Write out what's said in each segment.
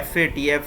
FATF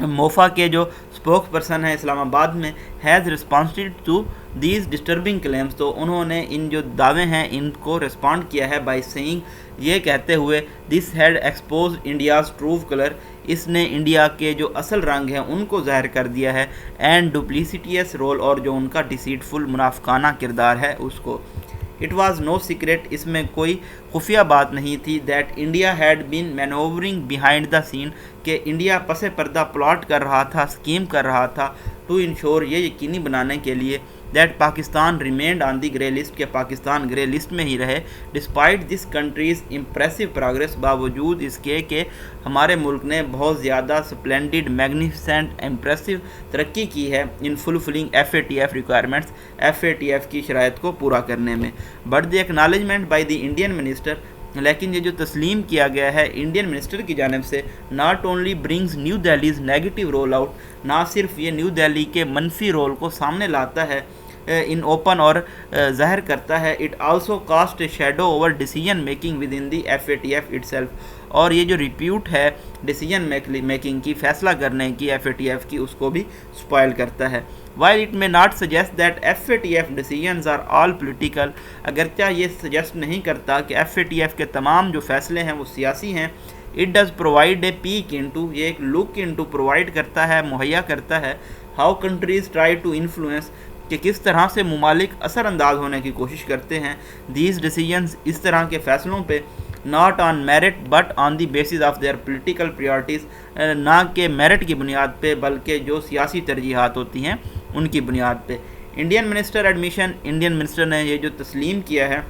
موفا کے جو spokes person ہیں اسلام آباد میں has responded to these disturbing claims, تو انہوں نے ان جو دعوے ہیں ان کو رسپونڈ کیا ہے بائی سینگ، یہ کہتے ہوئے this had exposed India's true colour, اس نے انڈیا کے جو اصل رنگ ہیں ان کو ظاہر کر دیا ہے، اینڈ ڈپلیسیٹیس رول، اور جو ان کا ڈیسیٹفل منافقانہ کردار ہے اس کو۔ اٹ واز نو سیکرٹ، اس میں کوئی خفیہ بات نہیں تھی، that India had been manoeuvring behind the scene, کہ انڈیا پس پردہ پلاٹ کر رہا تھا، اسکیم کر رہا تھا، ٹو انشور، یہ یقینی بنانے کے لیے، that Pakistan remained on the grey list, کہ پاکستان گرے لسٹ میں ہی رہے، despite this countries impressive progress, باوجود اس کے کہ ہمارے ملک نے بہت زیادہ سپلینڈڈ، میگنیفیسنٹ، امپریسو ترقی کی ہے in fulfilling FATF requirements, FATF کی شرائط کو پورا کرنے میں، but the acknowledgement by the Indian minister, لیکن یہ جو تسلیم کیا گیا ہے انڈین منسٹر کی جانب سے، not only brings New Delhi's negative role out, نہ صرف یہ نیو دہلی کے منفی رول کو سامنے لاتا ہے ان اوپن اور ظاہر کرتا ہے، it also cost a shadow over decision making with in the FATF it self, اور یہ جو ریپیوٹ ہے ڈیسیجن میکنگ کی، فیصلہ کرنے کی FATF کی، اس کو بھی سپوائل کرتا ہے۔ While it may not suggest that FATF decisions are all political، اگرچہ یہ سجیسٹ نہیں کرتا کہ FATF کے تمام جو فیصلے ہیں وہ سیاسی ہیں، it does provide a peek into، یہ ایک look into پرووائڈ کرتا ہے، مہیا کرتا ہے، how countries try to influence، کہ کس طرح سے ممالک اثر انداز ہونے کی کوشش کرتے ہیں، these decisions، اس طرح کے فیصلوں پہ، not on merit but on the basis of their political priorities، نہ کہ میرٹ کی بنیاد پہ بلکہ جو سیاسی ترجیحات ہوتی ہیں ان کی بنیاد پہ۔ Indian minister admission, Indian minister نے یہ جو تسلیم کیا ہے،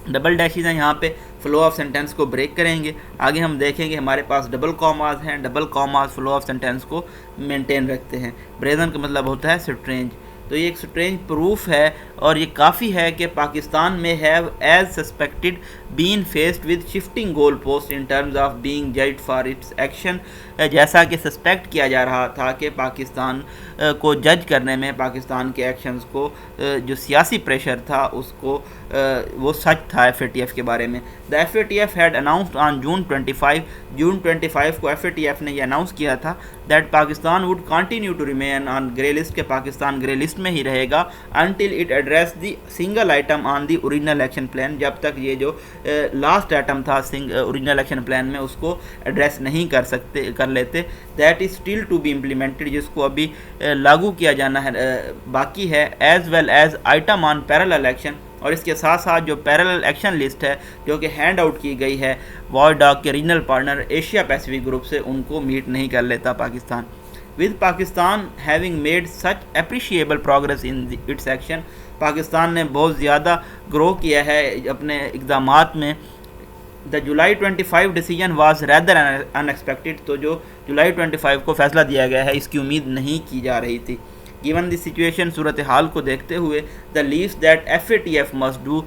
ڈبل ڈیشز ہیں یہاں پہ، فلو آف سینٹینس کو بریک کریں گے، آگے ہم دیکھیں گے ہمارے پاس ڈبل کاماز ہیں، double commas flow of sentence کو مینٹین رکھتے ہیں۔ بریزن کا مطلب ہوتا ہے سٹرینج، تو یہ ایک سٹرینج پروف ہے اور یہ کافی ہے کہ پاکستان میں have as suspected been faced with shifting goal post in terms of being judged for its action, جیسا کہ سسپیکٹ کیا جا رہا تھا کہ پاکستان کو جج کرنے میں، پاکستان کے ایکشنز کو جو سیاسی پریشر تھا اس کو وہ سچ تھا FATF کے بارے میں۔ The FATF had announced on June 25 کو FATF نے یہ اناؤنس کیا تھا that Pakistan would continue to remain on grey list, کہ پاکستان گرے لسٹ میں ہی رہے گا until it address the single item on the original action plan, جب تک یہ جو لاسٹ آئٹم تھا اوریجنل ایکشن پلان میں اس کو ایڈریس نہیں کر لیتے، that is still to be implemented, جس کو ابھی لاگو کیا جانا ہے باقی ہے، as well as item on parallel action, اور اس کے ساتھ ساتھ جو پیرالل ایکشن لسٹ ہے جو کہ ہینڈ آؤٹ کی گئی ہے واچ ڈاگ کے regional partner Asia Pacific group سے، ان کو میٹ نہیں کر لیتا Pakistan. With Pakistan having made such appreciable progress in its action, Pakistan نے بہت زیادہ گرو کیا ہے اپنے اقدامات میں۔ دا جولائی 25 decision was rather in expected, تو جو جولائی 25 کو فیصلہ دیا گیا ہے اس کی امید نہیں کی جا رہی تھی۔ گیون دی سچویشن، صورتحال کو دیکھتے ہوئے، the least that FATF must do,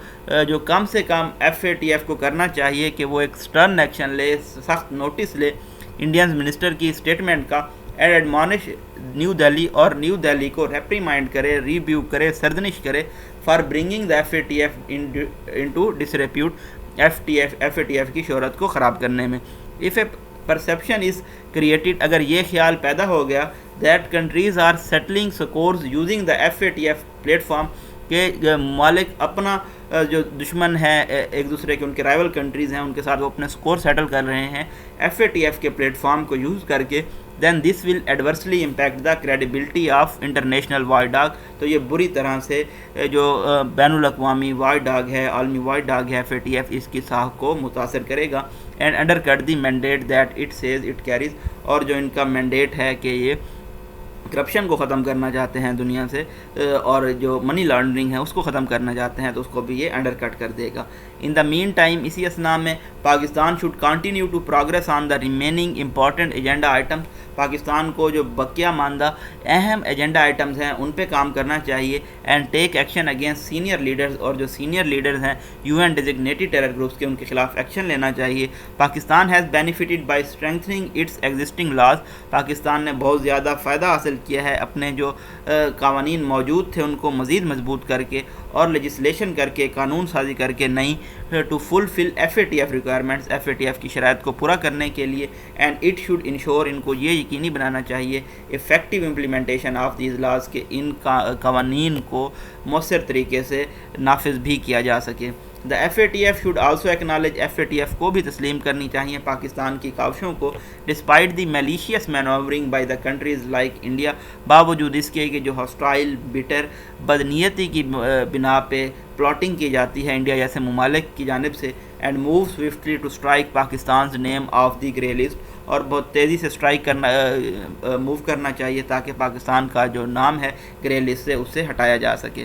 جو کم سے کم FATF کو کرنا چاہیے کہ وہ ایک سٹرن ایکشن لے، سخت نوٹس لے انڈین منسٹر کی اسٹیٹمنٹ کا، اینڈ ایڈمانش نیو دہلی، اور نیو دہلی کو ریپریمائنڈ کرے، ریبیو کرے، سرزنش کرے for bringing the FATF into disrepute, FATF کی شہرت کو خراب کرنے میں۔ If a perception is created, اگر یہ خیال پیدا ہو گیا that countries are settling scores using the FATF platform, کہ ممالک اپنا جو دشمن ہیں ایک دوسرے کے، ان کے رائیول کنٹریز ہیں، ان کے ساتھ وہ اپنے سکور سیٹل کر رہے ہیں FATF کے پلیٹ فارم کو یوز کر کے، then this will adversely impact the credibility of international watchdog, تو یہ بری طرح سے جو بین الاقوامی واچ ڈاگ ہے، عالمی واچ ڈاگ ہے FATF، اس کی ساکھ کو متاثر کرے گا، and undercut the mandate that it says it carries, اور جو ان کا مینڈیٹ ہے کہ یہ کرپشن کو ختم کرنا چاہتے ہیں دنیا سے، اور جو منی لانڈرنگ ہے اس کو ختم کرنا چاہتے ہیں، تو اس کو بھی یہ انڈر کٹ کر دے گا۔ ان دا مین ٹائم، اسی اسنا میں Pakistan should continue to progress on the remaining important agenda item, Pakistan کو جو بقیہ ماندہ اہم ایجنڈا آئٹمز ہیں ان پہ کام کرنا چاہیے، and take action against senior leaders, اور جو سینئر لیڈرز ہیں UN ڈیزگنیٹڈ ٹیرر گروپس کے، ان کے خلاف ایکشن لینا چاہیے۔ Pakistan has benefited by strengthening its existing laws, Pakistan نے بہت زیادہ فائدہ حاصل کیا ہے اپنے جو قوانین موجود تھے ان کو مزید مضبوط کر کے اور لیجسلیشن کر کے، قانون سازی کر کے نئی، to fulfil FATF requirements, FATF کی شرائط کو پورا کرنے کے لیے، اینڈ اٹ شوڈ انشور، ان کو یہ یقینی بنانا چاہیے effective implementation of these laws کے ان قوانین کو مؤثر طریقے سے نافذ بھی کیا جا سکے. دا FATF should also acknowledge FATF کو بھی تسلیم کرنی چاہیے پاکستان کی کاوشوں کو despite the malicious manoeuvring by the countries like India, باوجود اس کے کہ جو ہاسٹائل بٹر بدنیتی کی بنا پہ پلاٹنگ کی جاتی ہے انڈیا جیسے ممالک کی جانب سے, and move swiftly to strike Pakistan's name off the grey list, اور بہت تیزی سے اسٹرائک موو کرنا چاہیے تاکہ پاکستان کا جو نام ہے گرے لسٹ سے اس سے ہٹایا جا سکے.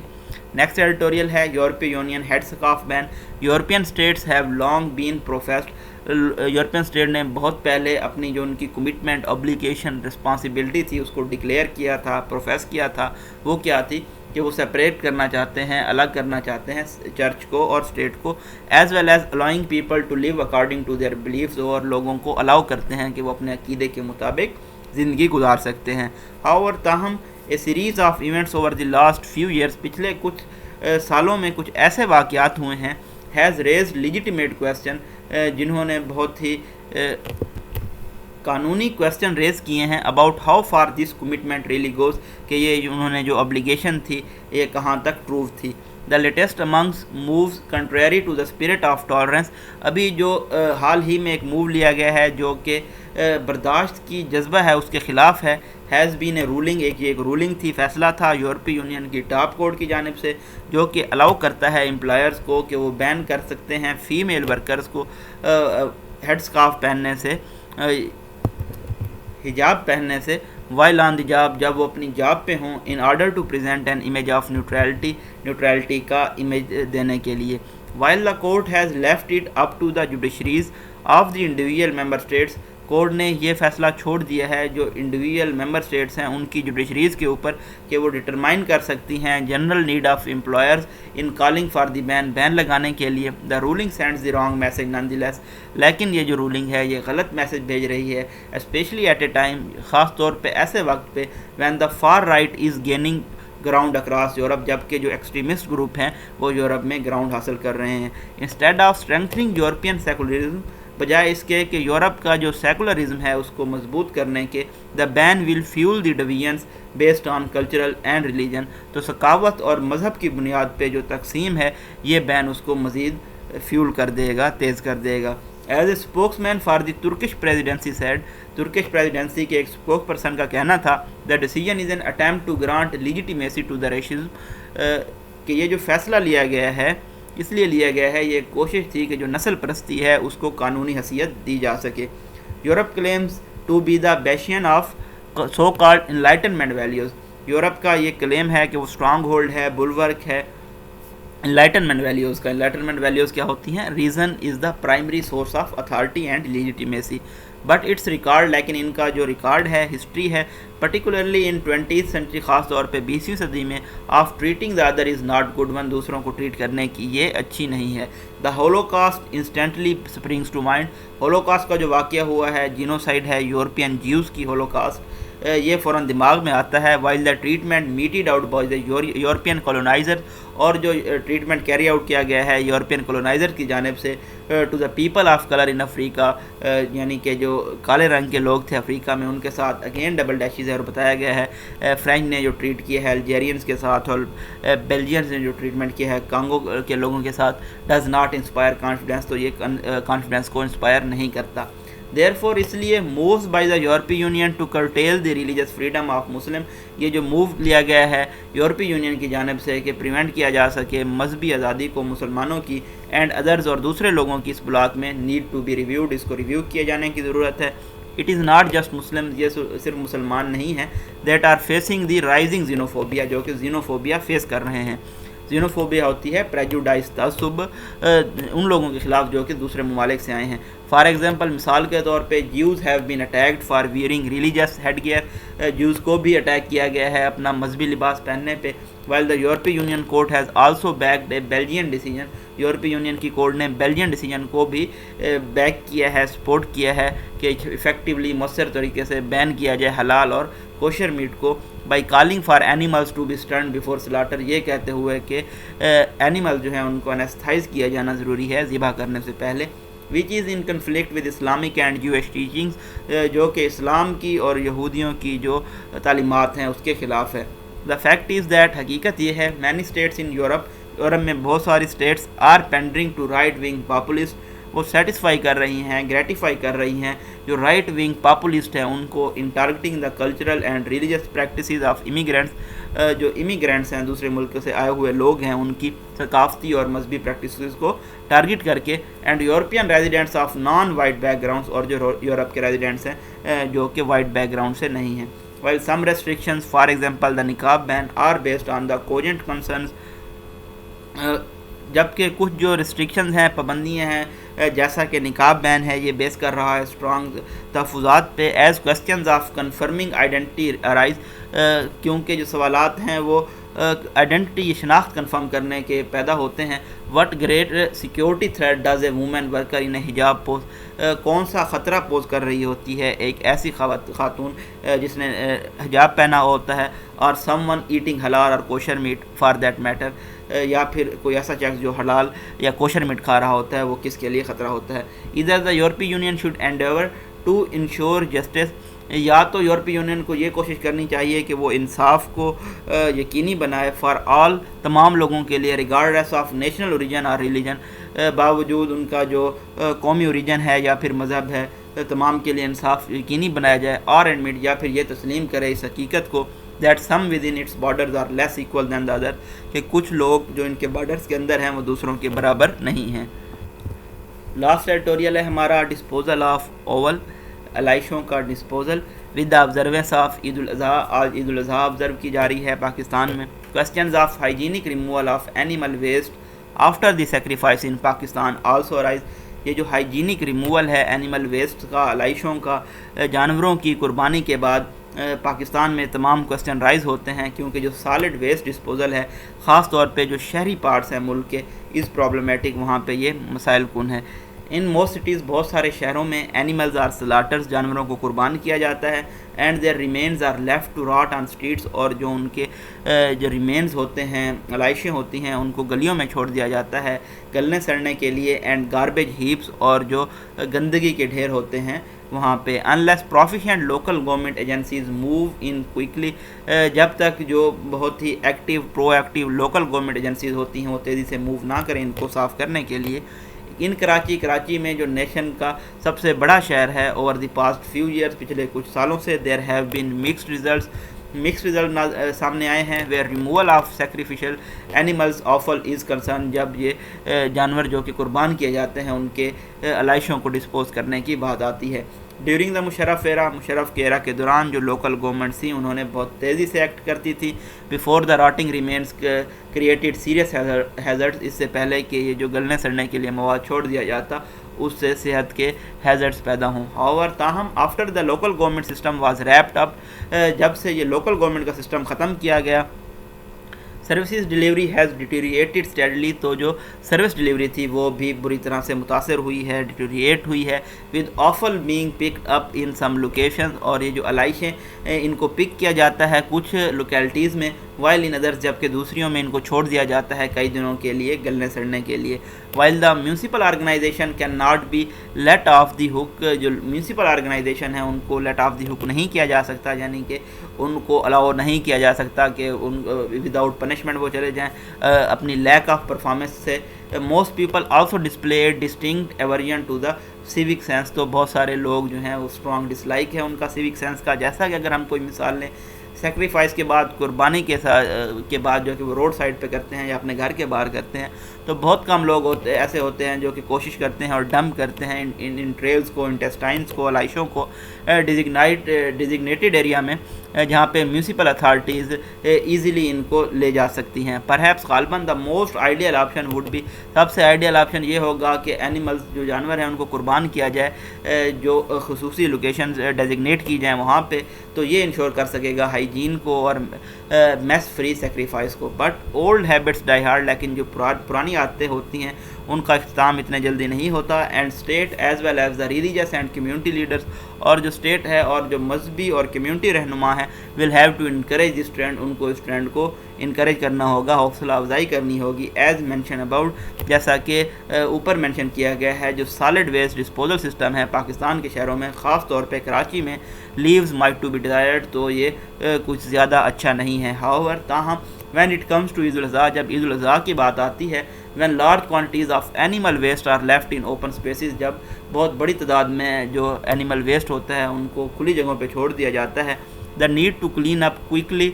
نیکسٹ ایڈیٹوریل ہے یورپی union headscarf ban. European states have long been professed. European state نے بہت پہلے اپنی جو ان کی کمٹمنٹ اوبلیگیشن رسپانسبلٹی تھی اس کو ڈکلیئر کیا تھا, پروفیس کیا تھا. وہ کیا تھی کہ وہ سپریٹ کرنا چاہتے ہیں, الگ کرنا چاہتے ہیں چرچ کو اور اسٹیٹ کو, as well as allowing people to live according to their beliefs, اور لوگوں کو الاؤ کرتے ہیں کہ وہ اپنے عقیدے کے مطابق زندگی گزار سکتے ہیں. however تاہم a series of events over the last few years, پچھلے کچھ سالوں میں کچھ ایسے واقعات ہوئے ہیں, ہیز ریزڈ لیجیٹیمیٹ کویسچن, جنہوں نے بہت ہی قانونی کویسچن ریز کیے ہیں about how far this commitment really goes, کہ یہ انہوں نے جو ابلیگیشن تھی یہ کہاں تک پروو تھی. The latest amongst moves contrary to the spirit of tolerance. ابھی جو حال ہی میں ایک موو لیا گیا ہے جو کہ برداشت کی جذبہ ہے اس کے خلاف ہے. ہیز بین اے رولنگ, ایک رولنگ تھی, فیصلہ تھا یورپی یونین کی ٹاپ کورٹ کی جانب سے جو کہ الاؤ کرتا ہے امپلائرز کو کہ وہ بین کر سکتے ہیں فیمیل ورکرز کو ہیڈ سکارف پہننے سے, حجاب پہننے سے, وائل آن دی جاب, جب وہ اپنی جاب پہ ہوں, in order to present an image of neutrality کا امیج دینے کے لیے. While the court has left it up to the judiciaries of the individual member states. Court نے یہ فیصلہ چھوڑ دیا ہے جو انڈیویجول ممبر اسٹیٹس ہیں ان کی جوڈیشریز کے اوپر کہ وہ ڈٹرمائن کر سکتی ہیں general need of employers in calling for the ban لگانے کے لیے. The ruling sends the wrong message nonetheless, لیکن یہ جو رولنگ ہے یہ غلط میسج بھیج رہی ہے اسپیشلی ایٹ اے ٹائم, خاص طور پہ ایسے وقت پہ when the for right is gaining ground across Europe, جبکہ جو ایکسٹریمسٹ گروپ ہیں وہ یورپ میں گراؤنڈ حاصل کر رہے ہیں. Instead of strengthening European secularism, بجائے اس کے کہ یورپ کا جو سیکولرزم ہے اس کو مضبوط کرنے کے, the ban will fuel the divisions based on cultural and religion, تو ثقافت اور مذہب کی بنیاد پہ جو تقسیم ہے یہ بین اس کو مزید فیول کر دے گا, تیز کر دے گا. As a spokesman for the Turkish presidency said, Turkish presidency کے ایک اسپوک پرسن کا کہنا تھا the decision is an attempt to grant legitimacy to the racism, کہ یہ جو فیصلہ لیا گیا ہے اس لیے لیا گیا ہے, یہ کوشش تھی کہ جو نسل پرستی ہے اس کو قانونی حیثیت دی جا سکے. Europe claims to be the bastion of so called enlightenment values, Europe کا یہ کلیم ہے کہ وہ اسٹرانگ ہولڈ ہے, بلورک ہے انلائٹنمنٹ ویلیوز کا. انلائٹنمنٹ ویلیوز کیا ہوتی ہیں؟ Reason is the primary source of authority and legitimacy, but its record, لیکن ان کا جو ریکارڈ ہے, ہسٹری ہے, پرٹیکولرلی ان 20th سینچری, خاص طور پہ 20ویں صدی میں, of treating the other is not good one, دوسروں کو ٹریٹ کرنے کی یہ اچھی نہیں ہے. The Holocaust instantly springs to mind, Holocaust کا جو واقعہ ہوا ہے, جینوسائڈ ہے یورپین جیوز کی ہولوکاسٹ, یہ فوراً دماغ میں آتا ہے. While the treatment meted out by the European coloniser, اور جو ٹریٹمنٹ کیری آؤٹ کیا گیا ہے یورپین کولونائزر کی جانب سے to the people of colour in Africa, یعنی کہ جو کالے رنگ کے لوگ تھے افریقہ میں, ان کے ساتھ اگین ڈبل ڈیشز ہے, اور بتایا گیا ہے فرینچ نے جو ٹریٹ کیا ہے الجیرینز کے ساتھ, اور بیلجینز نے جو ٹریٹمنٹ کیا ہے کانگو کے لوگوں کے ساتھ, ڈز ناٹ انسپائر کانفیڈنس, تو یہ کانفیڈنس کو انسپائر نہیں کرتا. Therefore اس لیے moves by the European Union to curtail the religious freedom of Muslim, یہ جو موو لیا گیا ہے یورپی یونین کی جانب سے کہ پریونٹ کیا جا سکے مذہبی آزادی کو مسلمانوں کی اینڈ ادرز اور دوسرے لوگوں کی اس بلاک میں, نیڈ ٹو بی ریویوڈ, اس کو ریویو کیے جانے کی ضرورت ہے. It is not just Muslim, یہ صرف مسلمان نہیں ہیں, that are facing the rising xenophobia, جو کہ زینوفوبیا فیس کر رہے ہیں. زینوفوبیا ہوتی ہے پریجوڈائز, تعصب ان لوگوں کے خلاف جو کہ دوسرے ممالک سے آئے ہیں. فار ایگزامپل, مثال کے طور پہ, Jews have been attacked for wearing religious headgear, Jews کو بھی اٹیک کیا گیا ہے اپنا مذہبی لباس پہننے پہ. While the European Union court has also backed a Belgian decision, European Union کی کورٹ نے بیلجین ڈیسیجن کو بھی بیک کیا ہے, سپورٹ کیا ہے کہ افیکٹولی مؤثر طریقے سے بین کیا جائے حلال اور کوشر میٹ کو, by calling for animals to be stunned before slaughter, یہ کہتے ہوئے کہ اینیمل جو ہیں ان کو انیستھائز کیا جانا ضروری ہے ذبح کرنے سے پہلے. which is in conflict with Islamic and Jewish teachings, جو کہ اسلام کی اور یہودیوں کی جو تعلیمات ہیں اس کے خلاف ہے. The fact is that حقیقت یہ ہے many states in یورپ میں بہت ساری states are pandering to right wing populists, وہ سیٹسفائی کر رہی ہیں, گریٹیفائی کر رہی ہیں جو رائٹ ونگ پاپولسٹ ہیں ان کو, in targeting the cultural and religious practices of immigrants, جو امیگرینٹس ہیں دوسرے ملک سے آئے ہوئے لوگ ہیں ان کی ثقافتی اور مذہبی پریکٹسز کو ٹارگٹ کر کے, and European residents of non white back grounds, اور جو یورپ کے ریزیڈنٹس ہیں جو کہ وائٹ بیک گراؤنڈ سے نہیں ہیں. while some restrictions, for example the niqab ban, are based on the cogent concerns, جبکہ کچھ جو ریسٹرکشنز ہیں, پابندیاں ہیں جیسا کہ نقاب بین ہے, یہ بیس کر رہا ہے اسٹرانگ تحفظات پہ, as questions of conforming identity arise, کیونکہ جو سوالات ہیں وہ آئیڈینٹی, شناخت کنفرم کرنے کے پیدا ہوتے ہیں. What great security threat does a woman worker ان حجاب پوز, کون سا خطرہ پوز کر رہی ہوتی ہے ایک ایسی خاتون جس نے حجاب پہنا ہوتا ہے, اور سم ون ایٹنگ حلال اور kosher meat for that matter, یا پھر کوئی ایسا شخص جو حلال یا کوشر میٹ کھا رہا ہوتا ہے, وہ کس کے لیے خطرہ ہوتا ہے. ادھر the European Union should endeavour to ensure justice, یا تو یورپی یونین کو یہ کوشش کرنی چاہیے کہ وہ انصاف کو یقینی بنائے فار آل, تمام لوگوں کے لیے, ریگارڈلیس آف نیشنل اوریجن اور ریلیجن, باوجود ان کا جو قومی اوریجن ہے یا پھر مذہب ہے, تمام کے لیے انصاف یقینی بنایا جائے. اور ایڈمٹ, یا پھر یہ تسلیم کرے اس حقیقت کو that some within its borders are less equal than the other, کہ کچھ لوگ جو ان کے بارڈرز کے اندر ہیں وہ دوسروں کے برابر نہیں ہیں. لاسٹ ایڈیٹوریل ہے ہمارا ڈسپوزل آف اوول, علائشوں کا disposal with the observance of Eid al-Adha. آج عید الاضحیٰ آبزرو کی جا رہی ہے پاکستان میں. Questions of hygienic removal of animal waste after the sacrifice in Pakistan also arise. یہ جو ہائیجینک ریموول ہے اینیمل ویسٹ کا, علائشوں کا, جانوروں کی قربانی کے بعد پاکستان میں تمام کوسچن رائز ہوتے ہیں, کیونکہ جو سالڈ ویسٹ ڈسپوزل ہے خاص طور پہ جو شہری پارٹس ہیں ملک کے, از پرابلمٹک, وہاں پہ یہ مسائل کن ہے. ان موسٹ سٹیز, بہت سارے شہروں میں اینیملز آر سلاٹرز, جانوروں کو قربان کیا جاتا ہے, and their remains are left to rot on streets, اور جو ان کے جو ریمینز ہوتے ہیں, علائشیں ہوتی ہیں, ان کو گلیوں میں چھوڑ دیا جاتا ہے گلنے سڑنے کے لیے. اینڈ گاربیج ہیپس, اور جو گندگی کے ڈھیر ہوتے ہیں وہاں پہ. Unless proficient local government agencies move in quickly, جب تک جو بہت ہی ایکٹیو پرو ایکٹیو لوکل گورنمنٹ ایجنسیز ہوتی ہیں وہ تیزی سے موو نہ کریں ان کو صاف کرنے کے لیے. ان کراچی میں جو نیشن کا سب سے بڑا شہر ہے, over the past few years, پچھلے کچھ سالوں سے there have been mixed result سامنے آئے ہیں, where removal of sacrificial animals آفل is concern, جب یہ جانور جو کہ قربان کیے جاتے ہیں ان کے علائشوں کو ڈسپوز کرنے کی بات آتی ہے. ڈیورنگ دا مشرف ایرا, مشرف کے ایرا کے دوران جو لوکل گورنمنٹس تھیں انہوں نے بہت تیزی سے ایکٹ کرتی تھی. Before the rotting remains created serious hazards, اس سے پہلے کہ یہ جو گلنے سڑنے کے لیے مواد چھوڑ دیا جاتا اس سے صحت کے ہیزرڈز پیدا ہوں. ہاؤور, تاہم after the local government system was wrapped up, جب سے یہ لوکل گورنمنٹ کا سسٹم ختم کیا گیا, سروسز ڈیلیوری ہیز ڈیٹیریٹڈ اسٹیڈلی, تو جو سروس ڈیلیوری تھی وہ بھی بری طرح سے متاثر ہوئی ہے, ڈیٹیریٹ ہوئی ہے. With آفل being picked up in some locations, اور یہ جو علائشیں ان کو پک کیا جاتا ہے کچھ لوکیلٹیز میں, وائل ان ادرس, جبکہ دوسریوں میں ان کو چھوڑ دیا جاتا ہے کئی دنوں کے لیے گلنے سڑنے کے لیے. While the municipal organisation can not be let off the hook, جو میونسپل آرگنائزیشن ہے ان کو لیٹ آف دی ہک نہیں کیا جا سکتا, یعنی کہ ان کو الاؤ نہیں کیا جا سکتا کہ ان وداؤٹ پنشمنٹ وہ چلے جائیں اپنی لیک آف پرفارمنس سے. Most people also display distinct aversion to the civic sense, تو بہت سارے لوگ جو ہیں وہ اسٹرانگ ڈس لائک ہے ان کا سیوک سینس کا. جیسا کہ اگر ہم کوئی مثال لیں, سیکریفائس کے بعد, قربانی کے بعد جو کہ وہ روڈ سائڈ پہ کرتے ہیں یا اپنے گھر کے باہر کرتے ہیں, تو بہت کم لوگ ایسے ہوتے ہیں جو کہ کوشش کرتے ہیں اور ڈمپ کرتے ہیں ان ٹریلز کو, انٹیسٹائنس کو, علائشوں کو ڈیزگنیٹڈ ایریا میں, جہاں پہ میونسپل اتھارٹیز ایزیلی ان کو لے جا سکتی ہیں. پرہیپس غالباً the most ideal option would be, سب سے آئیڈیل آپشن یہ ہوگا کہ اینیملز جو جانور ہیں ان کو قربان کیا جائے, جو خصوصی لوکیشنز ڈیزگنیٹ کی جائیں وہاں پہ, تو یہ انشور کر سکے گا ہائیجین کو اور میس فری سیکریفائس کو. But old habits dye hard, لیکن جو پرانی عادتیں ہوتی ہیں ان کا اختتام اتنے جلدی نہیں ہوتا. And state as well as the religious and community leaders, اور جو اسٹیٹ ہے اور جو مذہبی اور کمیونٹی رہنما ہیں ہیں will have to encourage this trend, ان کو اس ٹرینڈ کو انکریج کرنا ہوگا، حوصلہ افزائی کرنی ہوگی. ایز مینشن اباؤٹ، جیسا کہ اوپر مینشن کیا گیا ہے، جو سالڈ ویسٹ ڈسپوزل سسٹم ہے پاکستان کے شہروں میں، خاص طور پہ کراچی میں، leaves might to be desired, تو یہ کچھ زیادہ اچھا نہیں ہے. ہاؤور، تاہم when it comes to Eid al-Adha, جب عید الاضحیٰ کی بات آتی ہے، when large quantities of animal waste are left in open spaces, جب بہت بڑی تعداد میں جو اینیمل ویسٹ ہوتا ہے ان کو کھلی جگہوں پہ چھوڑ دیا جاتا ہے، the need to clean up quickly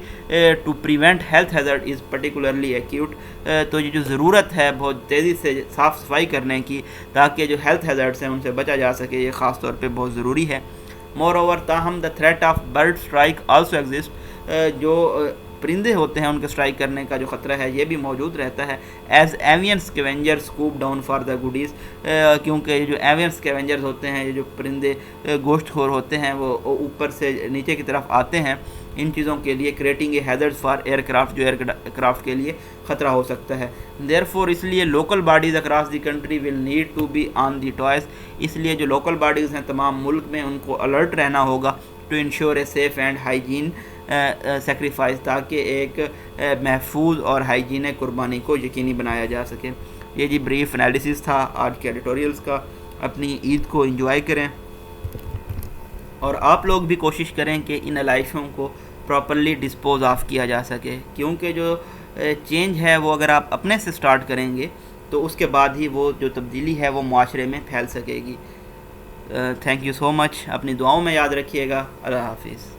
to prevent health hazard is particularly acute, تو یہ جو ضرورت ہے بہت تیزی سے صاف صفائی کرنے کی تاکہ جو ہیلتھ ہیزرڈس ہیں ان سے بچا جا سکے، یہ خاص طور پہ بہت ضروری ہے. مور اوور، تاہم the threat of bird strike also exist, جو پرندے ہوتے ہیں ان کے اسٹرائک کرنے کا جو خطرہ ہے یہ بھی موجود رہتا ہے. As avian scavenger scoop down for the goodies, کیونکہ یہ جو ایوین اسکیونجرز ہوتے ہیں، یہ جو پرندے گوشت خور ہوتے ہیں، وہ اوپر سے نیچے کی طرف آتے ہیں ان چیزوں کے لیے، creating a hazard for aircraft, جو ایئر کرافٹ کے لیے خطرہ ہو سکتا ہے. دیر فور، اس لیے local bodies across the country will need to be on the toes, اس لیے جو لوکل باڈیز ہیں تمام ملک میں ان کو الرٹ رہنا ہوگا، to ensure a safe and hygiene sacrifice, تاکہ ایک محفوظ اور ہائیجینک قربانی کو یقینی بنایا جا سکے. یہ جی بریف انالیسس تھا آج کے ایڈیٹوریلز کا. اپنی عید کو انجوائے کریں اور آپ لوگ بھی کوشش کریں کہ ان علائشوں کو پراپرلی ڈسپوز آف کیا جا سکے، کیونکہ جو چینج ہے وہ اگر آپ اپنے سے سٹارٹ کریں گے تو اس کے بعد ہی وہ جو تبدیلی ہے وہ معاشرے میں پھیل سکے گی. تھینک یو سو مچ، اپنی دعاؤں میں یاد رکھیے گا. اللہ حافظ.